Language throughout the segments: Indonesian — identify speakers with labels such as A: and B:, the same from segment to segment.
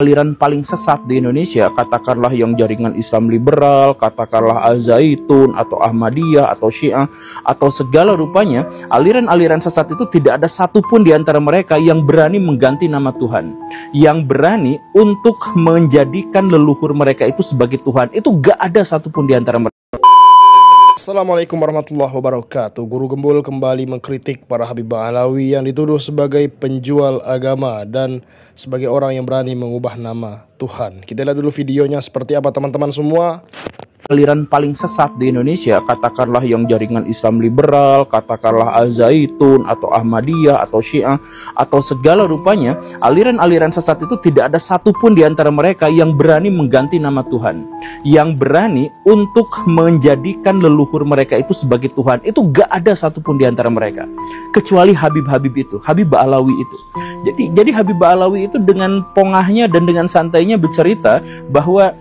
A: aliran paling sesat di Indonesia, katakanlah yang jaringan Islam liberal, katakanlah Al-Zaitun atau Ahmadiyah atau Syiah atau segala rupanya, aliran-aliran sesat itu tidak ada satupun di antara mereka yang berani mengganti nama Tuhan, yang berani untuk menjadikan leluhur mereka itu sebagai Tuhan. Itu gak ada satupun di antara mereka.
B: Assalamualaikum warahmatullahi wabarakatuh. Guru Gembul kembali mengkritik para Habib Ba'alawi yang dituduh sebagai penjual agama dan sebagai orang yang berani mengubah nama Tuhan. Kita lihat dulu videonya seperti apa teman-teman semua.
A: Aliran paling sesat di Indonesia, katakanlah yang jaringan Islam liberal, katakanlah Al-Zaitun atau Ahmadiyah atau Syiah atau segala rupanya, aliran-aliran sesat itu tidak ada satupun di antara mereka yang berani mengganti nama Tuhan, yang berani untuk menjadikan leluhur mereka itu sebagai Tuhan. Itu gak ada satupun di antara mereka, kecuali Habib-Habib itu, Habib Ba'alawi itu. Jadi Habib Ba'alawi itu dengan pongahnya dan dengan santainya bercerita bahwa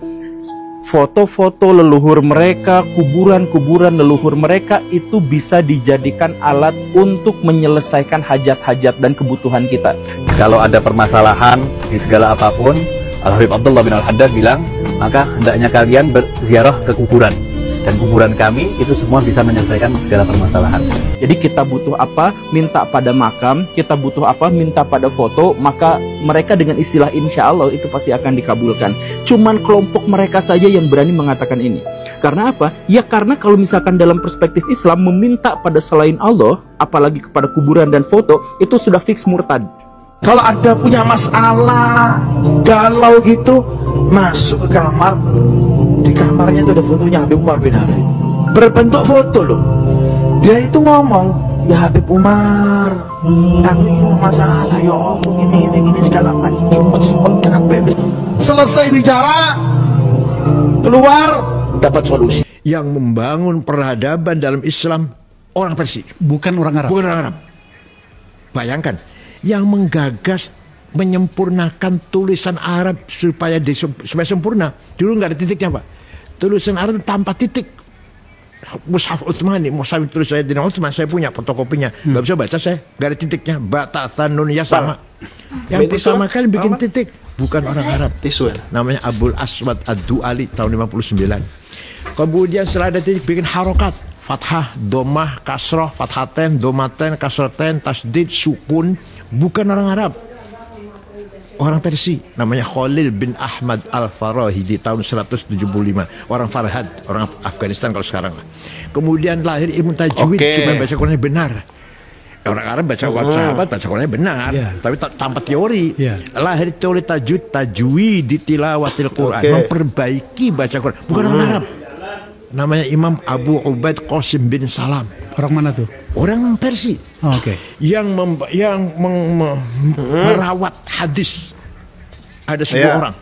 A: foto-foto leluhur mereka, kuburan-kuburan leluhur mereka itu bisa dijadikan alat untuk menyelesaikan hajat-hajat dan kebutuhan kita.
C: Kalau ada permasalahan di segala apapun, Al-Habib Abdullah bin Al-Haddad bilang, maka hendaknya kalian berziarah ke kuburan. Dan kuburan kami itu semua bisa menyelesaikan segala permasalahan.
A: Jadi kita butuh apa, minta pada makam, kita butuh apa, minta pada foto, maka mereka dengan istilah insya Allah itu pasti akan dikabulkan. Cuman kelompok mereka saja yang berani mengatakan ini. Karena apa? Ya karena kalau misalkan dalam perspektif Islam meminta pada selain Allah, apalagi kepada kuburan dan foto, itu sudah fix murtad.
D: Kalau ada punya masalah galau gitu, masuk ke kamar, di kamarnya itu ada fotonya Habib Umar bin Hafid, berbentuk foto loh. Dia itu ngomong, ya Habib Umar, aku ini masalah, ya Allah, ini segala macam. Selesai bicara, keluar dapat solusi.
E: Yang membangun peradaban dalam Islam orang Persia,
F: bukan orang Arab.
E: Bukan orang Arab. Bayangkan, yang menggagas menyempurnakan tulisan Arab supaya sempurna. Dulu nggak ada titiknya, Pak. Tulisan Arab tanpa titik. Mushaf Utsmani, mushaf tulis saya di Utsman, saya punya fotokopinya. Nggak bisa baca saya, nggak ada titiknya. Bata tanun ya sama. Yang pertama kali bikin titik bukan orang Arab. Namanya Abul Aswad Ad-Du'ali tahun 59. Kemudian setelah ada titik bikin harokat. Fathah, domah, kasroh, fathaten, domaten, kasroten, tasdid, sukun. Bukan orang Arab, orang Persia. Namanya Khalil bin Ahmad Al-Farahidi tahun 175. Orang Farhad, orang Afghanistan kalau sekarang. Kemudian lahir ilmu tajwid supaya baca Qurannya benar. Orang Arab baca sahabat baca Qurannya benar, tapi tanpa teori. Lahir teori tajwid di tilawatil Quran, memperbaiki baca Quran. Bukan orang Arab. Namanya Imam Abu Ubaid Qasim bin Salam.
F: Orang mana tuh?
E: Orang Persia. Yang merawat hadis. Ada 10 orang.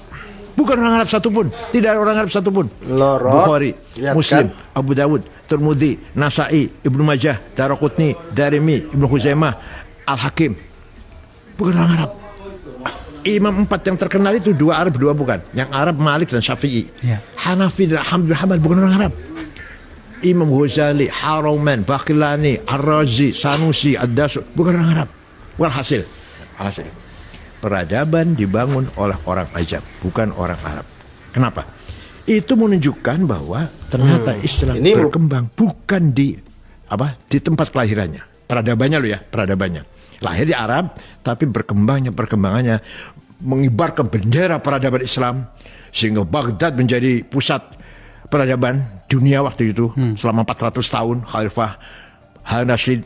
E: Bukan orang Arab satupun. Tidak ada orang Arab satupun. Bukhari, Muslim, Abu Dawud, Tirmidzi, Nasai, Ibnu Majah, Daraqutni, Darimi, Ibnu Huzaimah, Al-Hakim. Bukan orang Arab. Imam 4 yang terkenal itu 2 Arab, 2 bukan. Yang Arab Malik dan Syafi'i. Hanafi dan Ahmad bin Hanbal bukan orang Arab. Imam Ghazali, Haromen, Baqillani, Ar-Razi, Sanusi, Ad-Dasu bukan orang Arab. Walhasil, peradaban dibangun oleh orang ajam, bukan orang Arab. Kenapa? Itu menunjukkan bahwa ternyata Islam berkembang bukan di tempat kelahirannya. Peradabannya loh ya, peradabannya. Lahir di Arab, tapi perkembangannya mengibarkan bendera peradaban Islam sehingga Baghdad menjadi pusat peradaban dunia waktu itu selama 400 tahun. Khalifah Al-Nasyid,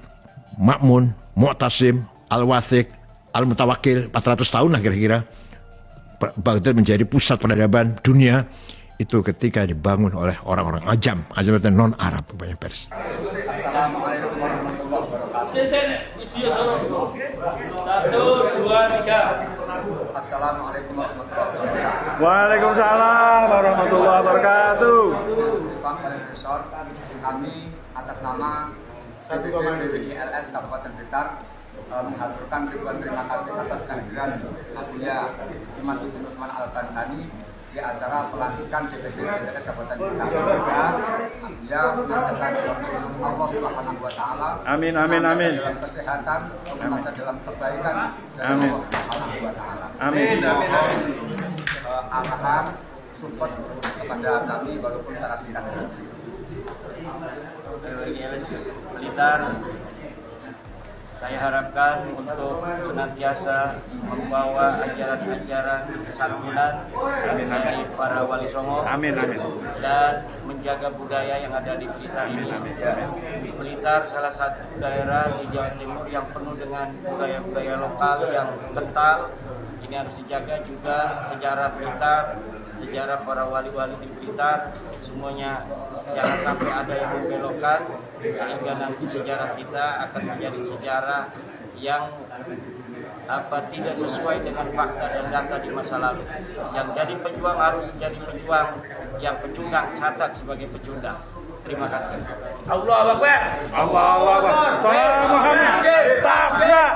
E: Ma'mun, Mu'tasim, Al-Wathiq, Al-Mutawakkil, 400 tahun lah kira-kira. Baghdad menjadi pusat peradaban dunia itu ketika dibangun oleh orang-orang ajam itu non-Arab, banyak Persia.
G: Assalamualaikum warahmatullahi wabarakatuh. 1, 2, 3. Assalamualaikum warahmatullahi wabarakatuh.
H: Waalaikumsalam warahmatullahi wabarakatuh.
G: Kami atas nama BWILS Kabupaten Blitar menghaturkan ribuan terima kasih atas kehadiran Abuya Imam Ibnu Utsman Al-Bantani di acara pelantikan DPD BWILS Kabupaten Blitar. Abuya senantiasa dalam lindungan Allah Subhanahu wa taala.
H: Amin amin amin.
G: Dalam kesehatan, senantiasa dalam kebaikan dari Allah Subhanahu wa taala.
H: Amin amin amin.
G: arahan support kepada kami walaupun secara singkat.
F: GLS Blitar, saya harapkan untuk senantiasa membawa ajaran-ajaran santunan dari para wali songo dan menjaga budaya yang ada di Blitar ini. Blitar salah satu daerah di Jawa Timur yang penuh dengan budaya-budaya lokal yang kental. Ini harus dijaga juga sejarah Blitar, sejarah para wali-wali di Blitar, semuanya jangan sampai ada yang membelokkan sehingga nanti sejarah kita akan menjadi sejarah yang tidak sesuai dengan fakta dan data di masa lalu. Yang jadi pejuang harus jadi pejuang yang pecundang, catat sebagai pecundang. Terima kasih.
H: Allahu Akbar. Allahu Akbar. Salam Muhammad. Tabrak.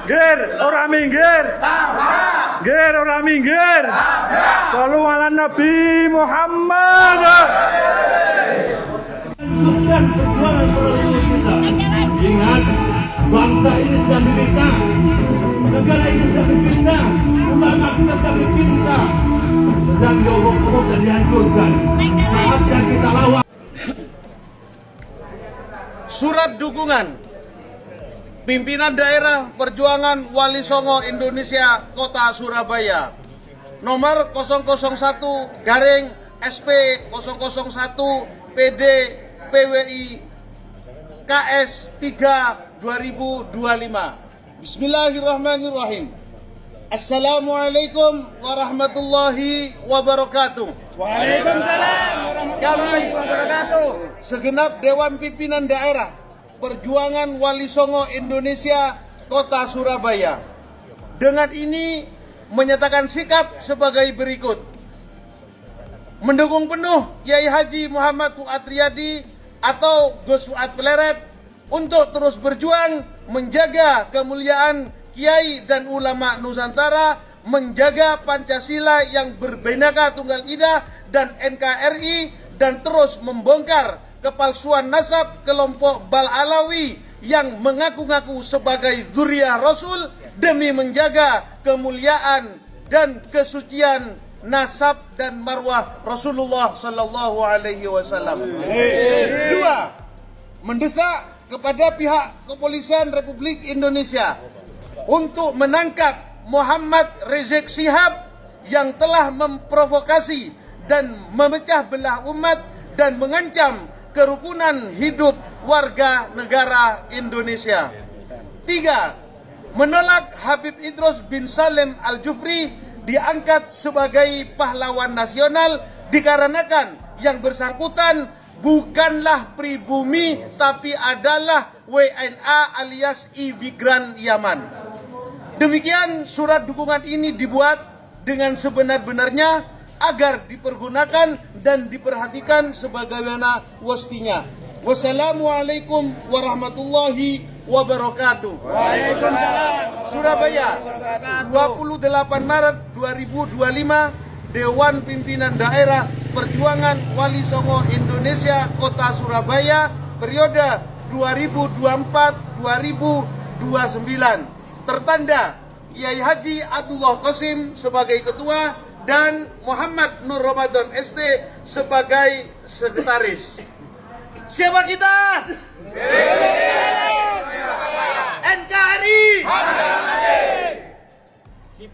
H: Ger, ora minggir. Ger, ora minggir. Sallu ala Nabi Muhammad.
I: Ingat, bangsa ini sedang dipinta, negara ini sedang dipinta, ulama kita sedang dipinta, sedang diobok-obok dan dihancurkan. Saatnya kita lawan.
B: Surat dukungan pimpinan daerah Perjuangan Wali Songo Indonesia Kota Surabaya nomor 001 garing SP 001 PD PWI KS 3 2025. Bismillahirrahmanirrahim. Assalamualaikum warahmatullahi wabarakatuh.
H: Waalaikumsalam warahmatullahi wabarakatuh.
B: Segenap Dewan Pimpinan Daerah Perjuangan Wali Songo Indonesia Kota Surabaya dengan ini menyatakan sikap sebagai berikut. Mendukung penuh Kiai Haji Muhammad Fuad Riyadi atau Gus Fuad Pleret untuk terus berjuang menjaga kemuliaan Kiai dan ulama Nusantara, menjaga Pancasila yang berbineka tunggal ika dan NKRI, dan terus membongkar kepalsuan nasab kelompok Bal-Alawi yang mengaku-ngaku sebagai dzurriyyah Rasul demi menjaga kemuliaan dan kesucian nasab dan marwah Rasulullah Sallallahu Alaihi Wasallam. 2. Mendesak kepada pihak Kepolisian Republik Indonesia untuk menangkap Muhammad Rizik Syihab yang telah memprovokasi dan memecah belah umat dan mengancam kerukunan hidup warga negara Indonesia. 3. Menolak Habib Idrus bin Salim Al-Jufri diangkat sebagai pahlawan nasional dikarenakan yang bersangkutan bukanlah pribumi tapi adalah WNA alias imigran Yaman. Demikian surat dukungan ini dibuat dengan sebenar-benarnya agar dipergunakan dan diperhatikan sebagaimana mestinya. Wassalamualaikum warahmatullahi wabarakatuh.
H: Waalaikumsalam.
B: Surabaya, 28 Maret 2025, Dewan Pimpinan Daerah Perjuangan Wali Songo Indonesia Kota Surabaya periode 2024-2029. Tertanda Kiai Haji Abdullah Qasim sebagai ketua dan Muhammad Nur Ramadan ST sebagai sekretaris. Siapa kita? NKRI.